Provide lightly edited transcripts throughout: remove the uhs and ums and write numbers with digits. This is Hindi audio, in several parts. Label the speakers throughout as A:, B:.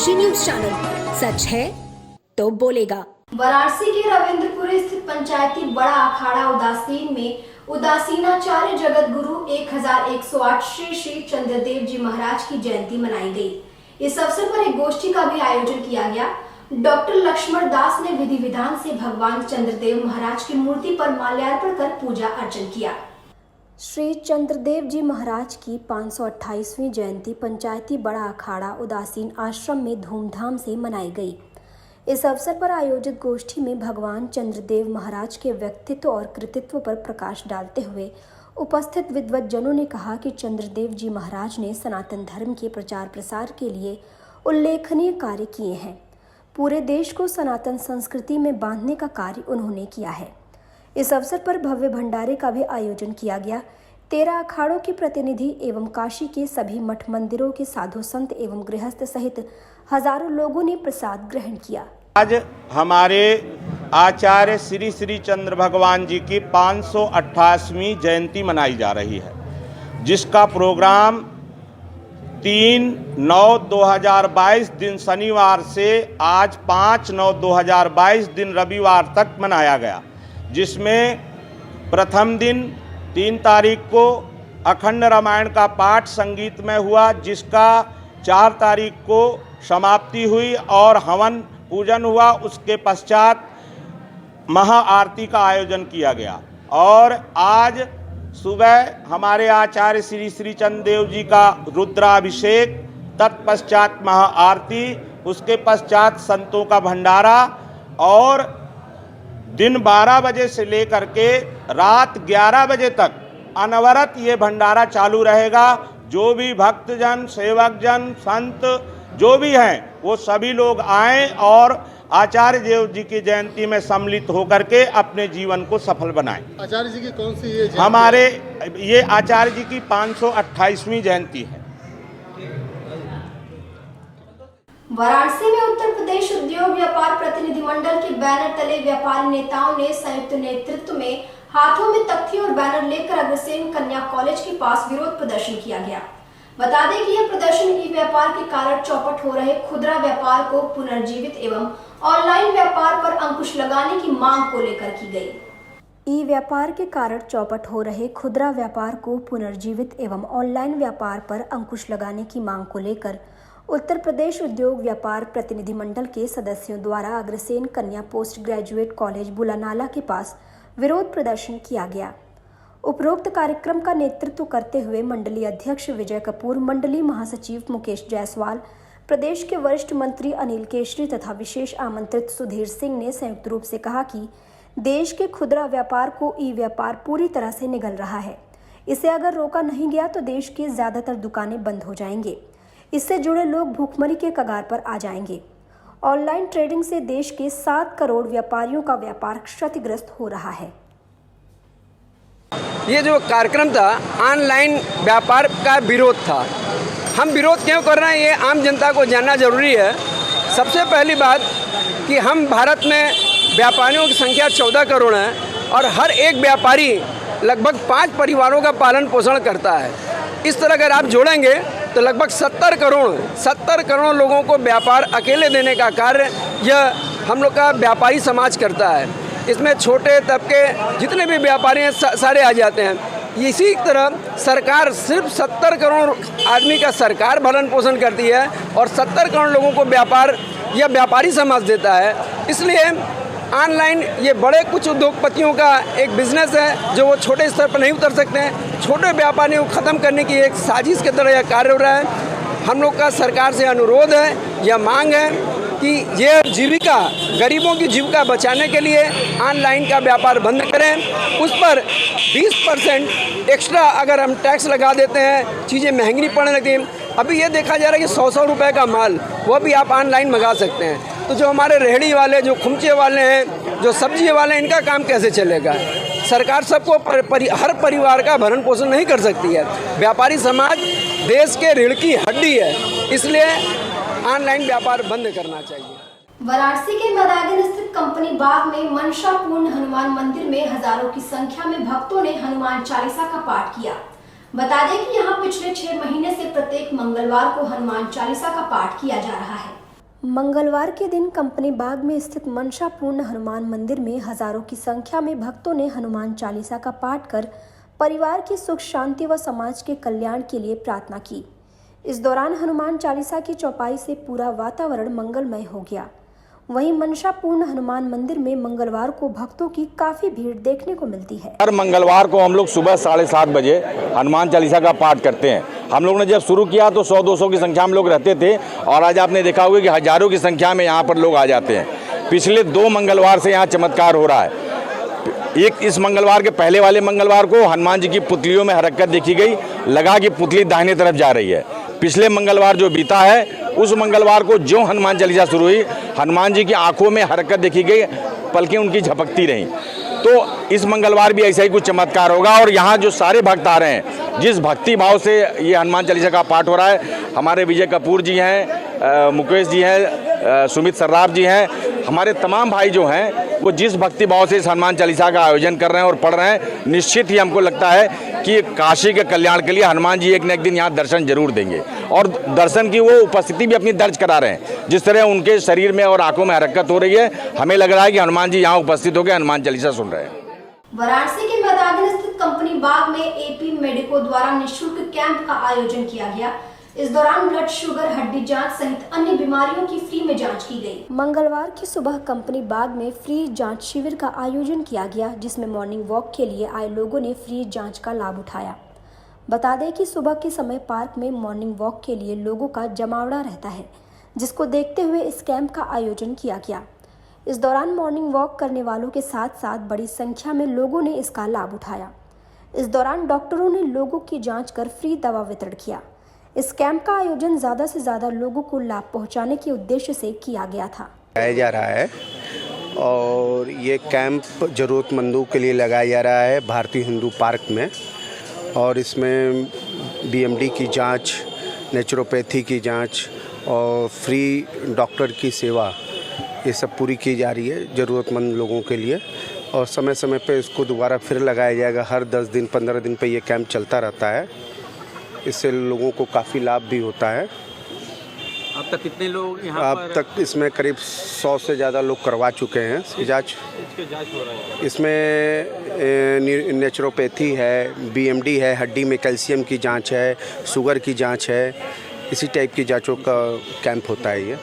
A: काशी न्यूज चैनल, सच है तो बोलेगा।
B: वाराणसी के रविंद्रपुरी स्थित पंचायती बड़ा अखाड़ा उदासीन में उदासीनाचार्य जगत गुरु 1108 श्री श्री चंद्रदेव जी महाराज की जयंती मनाई गई। इस अवसर पर एक गोष्ठी का भी आयोजन किया गया। डॉक्टर लक्ष्मण दास ने विधि विधान से भगवान चंद्रदेव महाराज की मूर्ति पर माल्यार्पण कर पूजा अर्चन किया। श्री चंद्रदेव जी महाराज की 528वीं जयंती पंचायती बड़ा अखाड़ा उदासीन आश्रम में धूमधाम से मनाई गई। इस अवसर पर आयोजित गोष्ठी में भगवान चंद्रदेव महाराज के व्यक्तित्व और कृतित्व पर प्रकाश डालते हुए उपस्थित विद्वज्जनों ने कहा कि चंद्रदेव जी महाराज ने सनातन धर्म के प्रचार प्रसार के लिए उल्लेखनीय कार्य किए हैं। पूरे देश को सनातन संस्कृति में बांधने का कार्य उन्होंने किया है। इस अवसर पर भव्य भंडारे का भी आयोजन किया गया। 13 अखाड़ों के प्रतिनिधि एवं काशी के सभी मठ मंदिरों के साधु संत एवं गृहस्थ सहित हजारों लोगों ने प्रसाद ग्रहण किया।
C: आज हमारे आचार्य श्री श्री चंद्र भगवान जी की 528वीं जयंती मनाई जा रही है, जिसका प्रोग्राम 3/9/2022 दिन शनिवार से आज 5/9/2022 दिन रविवार तक मनाया गया, जिसमें प्रथम दिन 3 तारीख को अखंड रामायण का पाठ संगीत में हुआ, जिसका 4 तारीख को समाप्ति हुई और हवन पूजन हुआ। उसके पश्चात महाआरती का आयोजन किया गया और आज सुबह हमारे आचार्य श्री श्री चंद्रदेव जी का रुद्राभिषेक, तत्पश्चात महाआरती, उसके पश्चात संतों का भंडारा और दिन 12 बजे से लेकर के रात 11 बजे तक अनवरत ये भंडारा चालू रहेगा। जो भी भक्तजन, सेवकजन, संत जो भी हैं वो सभी लोग आएं और आचार्य देव जी की जयंती में सम्मिलित होकर के अपने जीवन को सफल बनाएं। आचार्य जी की कौन सी ये जयंती? हमारे ये आचार्य जी की 528वीं जयंती है।
B: वाराणसी में उत्तर प्रदेश उद्योग व्यापार प्रतिनिधि मंडल के बैनर तले व्यापारी नेताओं ने संयुक्त नेतृत्व में हाथों में तख्ती और बैनर लेकर अग्रसेन कन्या कॉलेज के पास विरोध प्रदर्शन किया गया। बता दें कि यह प्रदर्शन ई व्यापार के कारण चौपट हो रहे खुदरा व्यापार को पुनर्जीवित एवं ऑनलाइन व्यापार पर अंकुश लगाने की मांग को लेकर की गई। ई व्यापार के कारण चौपट हो रहे खुदरा व्यापार को पुनर्जीवित एवं ऑनलाइन व्यापार पर अंकुश लगाने की मांग को लेकर उत्तर प्रदेश उद्योग व्यापार प्रतिनिधि मंडल के सदस्यों द्वारा अग्रसेन कन्या पोस्ट ग्रेजुएट कॉलेज बुलानाला के पास विरोध प्रदर्शन किया गया। उपरोक्त कार्यक्रम का नेतृत्व करते हुए मंडलीय अध्यक्ष विजय कपूर, मंडलीय महासचिव मुकेश जायसवाल, प्रदेश के वरिष्ठ मंत्री अनिल केशरी तथा विशेष आमंत्रित सुधीर सिंह ने संयुक्त रूप से कहा कि देश के खुदरा व्यापार को ई व्यापार पूरी तरह से निगल रहा है। इसे अगर रोका नहीं गया तो देश के ज्यादातर दुकानें बंद हो जाएंगे। इससे जुड़े लोग भूखमरी के कगार पर आ जाएंगे। ऑनलाइन ट्रेडिंग से देश के 7 करोड़ व्यापारियों का व्यापार क्षतिग्रस्त हो रहा है।
D: ये जो कार्यक्रम था ऑनलाइन व्यापार का विरोध था। हम विरोध क्यों कर रहे हैं ये आम जनता को जानना जरूरी है। सबसे पहली बात कि हम भारत में व्यापारियों की संख्या 14 करोड़ है और हर एक व्यापारी लगभग 5 परिवारों का पालन पोषण करता है। इस तरह अगर आप जोड़ेंगे तो लगभग 70 करोड़ लोगों को व्यापार अकेले देने का कार्य यह हम लोग का व्यापारी समाज करता है। इसमें छोटे तबके जितने भी व्यापारी हैं सारे आ जाते हैं। इसी तरह सरकार सिर्फ 70 करोड़ आदमी का सरकार भरण पोषण करती है और 70 करोड़ लोगों को व्यापार यह व्यापारी समाज देता है। इसलिए ऑनलाइन ये बड़े कुछ उद्योगपतियों का एक बिजनेस है जो वो छोटे स्तर पर नहीं उतर सकते हैं। छोटे व्यापारियों को ख़त्म करने की एक साजिश की तरह यह कार्य हो रहा है। हम लोग का सरकार से अनुरोध है, यह मांग है कि ये जीविका, गरीबों की जीविका बचाने के लिए ऑनलाइन का व्यापार बंद करें। उस पर 20% एक्स्ट्रा अगर हम टैक्स लगा देते हैं, चीज़ें महंगी पड़ने लगती हैं। अभी ये देखा जा रहा है कि 100 रुपये का माल वो भी आप ऑनलाइन मंगा सकते हैं। तो जो हमारे रेहड़ी वाले, जो खुमचे वाले हैं, जो सब्जी वाले हैं, इनका काम कैसे चलेगा? सरकार सबको हर परिवार का भरण पोषण नहीं कर सकती है। व्यापारी समाज देश के रीढ़ की हड्डी है, इसलिए ऑनलाइन व्यापार बंद करना चाहिए।
B: वाराणसी के मैदान स्थित कंपनी बाग में मनसापूर्ण हनुमान मंदिर में हजारों की संख्या में भक्तों ने हनुमान चालीसा का पाठ किया। बता दें कि यहाँ पिछले 6 महीने से प्रत्येक मंगलवार को हनुमान चालीसा का पाठ किया जा रहा है।
A: मंगलवार के दिन कंपनी बाग में स्थित मनसापूर्ण हनुमान मंदिर में हजारों की संख्या में भक्तों ने हनुमान चालीसा का पाठ कर परिवार की सुख शांति व समाज के कल्याण के लिए प्रार्थना की। इस दौरान हनुमान चालीसा की चौपाई से पूरा वातावरण मंगलमय हो गया। वहीं मनसापूर्ण हनुमान मंदिर में मंगलवार को भक्तों की काफी भीड़ देखने को मिलती है।
E: हर मंगलवार को हम लोग सुबह 7:30 बजे हनुमान चालीसा का पाठ करते हैं। हम लोग ने जब शुरू किया तो 100-200 की संख्या में लोग रहते थे और आज आपने देखा होगा कि हजारों की संख्या में यहाँ पर लोग आ जाते हैं। पिछले 2 मंगलवार से यहाँ चमत्कार हो रहा है। एक इस मंगलवार के पहले वाले मंगलवार को हनुमान जी की पुतलियों में हरकत देखी गई, लगा कि पुतली दाहिने तरफ जा रही है। पिछले मंगलवार जो बीता है उस मंगलवार को जो हनुमान चालीसा शुरू हुई, हनुमान जी की आंखों में हरकत देखी गई, पलकें उनकी झपकती रहीं। तो इस मंगलवार भी ऐसा ही कुछ चमत्कार होगा। और यहाँ जो सारे भक्त आ रहे हैं, जिस भक्ति भाव से ये हनुमान चालीसा का पाठ हो रहा है, हमारे विजय कपूर जी हैं, मुकेश जी हैं, सुमित सर्राफ जी हैं, हमारे तमाम भाई जो हैं वो जिस भक्ति भाव से इस हनुमान चालीसा का आयोजन कर रहे हैं और पढ़ रहे हैं, निश्चित ही हमको लगता है कि काशी के कल्याण के लिए हनुमान जी एक न एक दिन यहाँ दर्शन जरूर देंगे। और दर्शन की वो उपस्थिति भी अपनी दर्ज करा रहे हैं। जिस तरह उनके शरीर में और आंखों में हरकत हो रही है, हमें लग रहा है कि हनुमान जी यहाँ उपस्थित होकर हनुमान चालीसा सुन रहे हैं।
B: वाराणसी के मैदान स्थित कंपनी बाग में एपी मेडिको द्वारा निःशुल्क कैंप का आयोजन किया गया। इस दौरान ब्लड शुगर, हड्डी जांच सहित अन्य बीमारियों की फ्री में जांच की गई।
A: मंगलवार की सुबह कंपनी बाग में फ्री जांच शिविर का आयोजन किया गया, जिसमें मॉर्निंग वॉक के लिए आए लोगों ने फ्री जांच का लाभ उठाया। बता दें कि सुबह के समय पार्क में मॉर्निंग वॉक के लिए लोगों का जमावड़ा रहता है, जिसको देखते हुए इस कैंप का आयोजन किया गया। इस दौरान मॉर्निंग वॉक करने वालों के साथ साथ बड़ी संख्या में लोगों ने इसका लाभ उठाया। इस दौरान डॉक्टरों ने लोगों की जांच कर फ्री दवा वितरण किया। इस कैंप का आयोजन ज़्यादा से ज़्यादा लोगों को लाभ पहुंचाने के उद्देश्य से किया गया था।
F: लगाया जा रहा है और ये कैंप ज़रूरतमंदों के लिए लगाया जा रहा है भारतीय हिंदू पार्क में। और इसमें बीएमडी की जांच, नेचुरोपैथी की जांच और फ्री डॉक्टर की सेवा, ये सब पूरी की जा रही है ज़रूरतमंद लोगों के लिए। और समय समय पे इसको दोबारा फिर लगाया जाएगा। हर 10 दिन 15 दिन पे ये कैंप चलता रहता है। इससे लोगों को काफ़ी लाभ भी होता है।
G: अब तक कितने लोग यहाँ
F: अब तक इसमें करीब 100 से ज़्यादा लोग करवा चुके हैं इसकी जाँच।
G: हो रहा है?
F: इसमें नेचुरोपैथी है, बीएमडी है, हड्डी में कैल्शियम की जांच है, शुगर की जांच है, इसी टाइप की जांचों का कैंप होता है। ये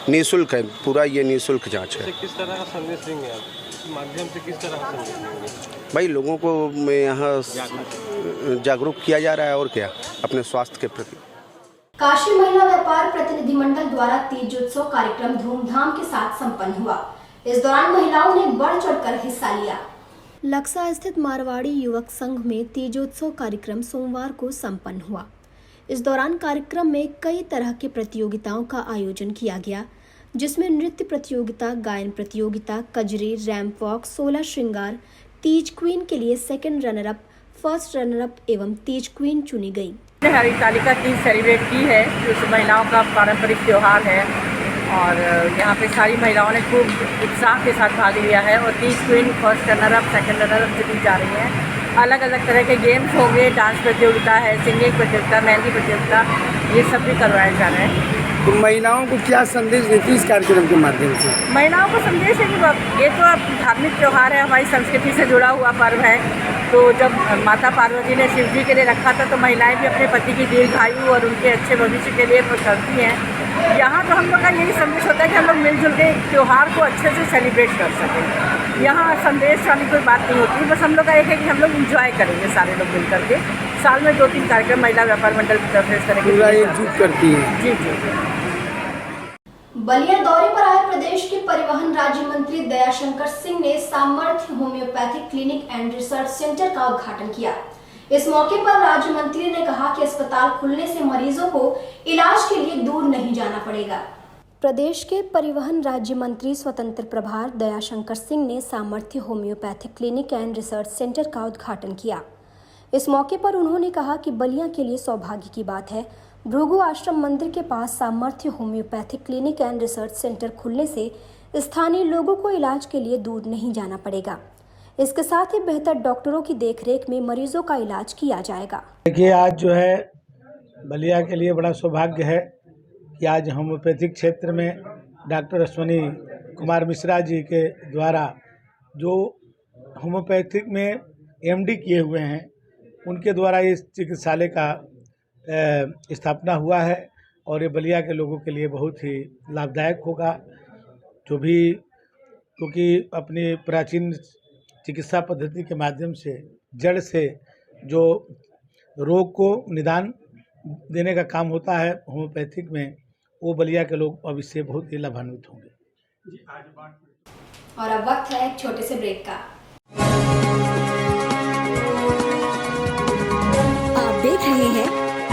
F: निःशुल्क है, पूरा ये निःशुल्क जांच है।
G: किस तरह का संदेश देंगे आप? माध्यम से किस तरह का संदेश देंगे?
F: भाई लोगों को यहाँ जागरूक किया जा रहा है और क्या, अपने स्वास्थ्य के प्रति।
B: काशी महिला व्यापार प्रतिनिधिमंडल द्वारा तीजोत्सव कार्यक्रम धूमधाम के साथ संपन्न हुआ। इस दौरान महिलाओं ने बढ़ चढ़कर हिस्सा लिया।
A: लक्सा स्थित मारवाड़ी युवक संघ में तीजोत्सव कार्यक्रम सोमवार को संपन्न हुआ। इस दौरान कार्यक्रम में कई तरह के प्रतियोगिताओं का आयोजन किया गया, जिसमें नृत्य प्रतियोगिता, गायन प्रतियोगिता, कजरी, रैंप वॉक, 16 श्रृंगार, तीज क्वीन के लिए second runner up, first runner up एवं तीज क्वीन चुनी गई।
H: हरितालिका तीज सेलिब्रेट की है, जो महिलाओं का पारंपरिक त्यौहार है और यहाँ पे सारी महिलाओं ने खूब उत्साह के साथ भाग लिया है और Teej queen, first runner up, second runner up चुनी जा रही हैं। अलग अलग तरह के गेम्स होंगे, डांस प्रतियोगिता है, सिंगिंग प्रतियोगिता, मेहंदी प्रतियोगिता, ये सब भी करवाए जा रहे हैं।
I: तो महिलाओं को क्या संदेश देती है इस कार्यक्रम के माध्यम से?
H: महिलाओं को संदेश है कि ये तो अब धार्मिक त्यौहार है, हमारी संस्कृति से जुड़ा हुआ पर्व है। तो जब माता पार्वती ने शिव जी के लिए रखा था तो महिलाएं भी अपने पति की दीर्घायु और उनके अच्छे भविष्य के लिए करती हैं। यहाँ तो हम लोग का यही संदेश होता है कि हम लोग मिलजुल के त्यौहार को अच्छे से सेलिब्रेट कर सकें। यहाँ संदेश वाली कोई बात नहीं होती, बस हम लोग का एक है कि हम लोग इंजॉय करेंगे सारे लोग मिल करके। साल में 2-3 कार्यक्रम महिला व्यापार मंडल की तरफ से इस तरह
I: पूरा एकजुट करती है।
H: जी जी।
B: बलिया दौरे पर आए प्रदेश के परिवहन राज्य मंत्री दयाशंकर सिंह ने सामर्थ्य homeopathic clinic and research centre का उद्घाटन किया। इस मौके पर राज्य मंत्री ने कहा कि अस्पताल खुलने से मरीजों को इलाज के लिए दूर नहीं जाना पड़ेगा।
A: प्रदेश के परिवहन राज्य मंत्री स्वतंत्र प्रभार दयाशंकर सिंह ने सामर्थ्य homeopathic clinic and research centre का उद्घाटन किया। इस मौके पर उन्होंने कहा कि बलिया के लिए सौभाग्य की बात है, भृगु आश्रम मंदिर के पास सामर्थ्य homeopathic clinic and research centre खुलने से स्थानीय लोगों को इलाज के लिए दूर नहीं जाना पड़ेगा। इसके साथ ही बेहतर डॉक्टरों की देखरेख में मरीजों का इलाज किया जाएगा।
I: देखिए, आज जो है बलिया के लिए बड़ा सौभाग्य है कि आज होम्योपैथिक क्षेत्र में डॉक्टर अश्वनी कुमार मिश्रा जी के द्वारा जो होम्योपैथिक में एमडी किए हुए हैं उनके द्वारा इस चिकित्सालय का स्थापना हुआ है और ये बलिया के लोगों के लिए बहुत ही लाभदायक होगा। जो भी क्योंकि अपनी प्राचीन चिकित्सा पद्धति के माध्यम से जड़ से जो रोग को निदान देने का काम होता है होम्योपैथिक में, वो बलिया के लोग अब इससे बहुत ही लाभान्वित होंगे।
B: और अब वक्त है एक छोटे से ब्रेक का।
A: आप देख रहे हैं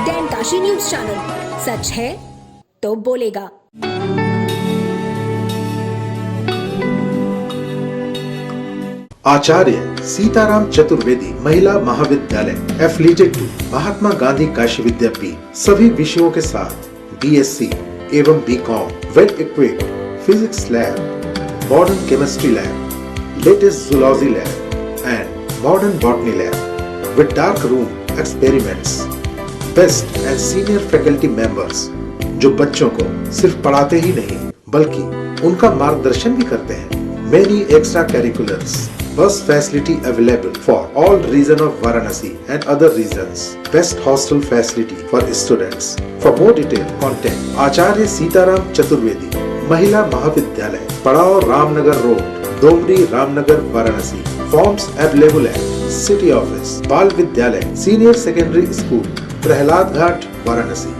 A: डैन काशी न्यूज चैनल, सच है तो बोलेगा।
J: आचार्य सीताराम चतुर्वेदी महिला महाविद्यालय एफिलिएटेड टू महात्मा गांधी काशी विद्यापीठ सभी विषयों के साथ बीएससी एवं BCom, well equipped physics lab, modern chemistry lab, latest zoology lab and modern botany lab with dark room experiments, best and senior faculty members जो बच्चों को सिर्फ पढ़ाते ही नहीं बल्कि उनका मार्गदर्शन भी करते हैं। Many extracurriculars, bus facility available for all region of Varanasi and other regions. Best hostel facility for students. For more detail, contact Acharya Sitaram Chaturvedi, Mahila Mahavidyalay, Padao Ramnagar Road, Domri Ramnagar, Varanasi. Forms available at City Office, Bal Vidyalay, Senior Secondary School, Prahalad Ghat, Varanasi.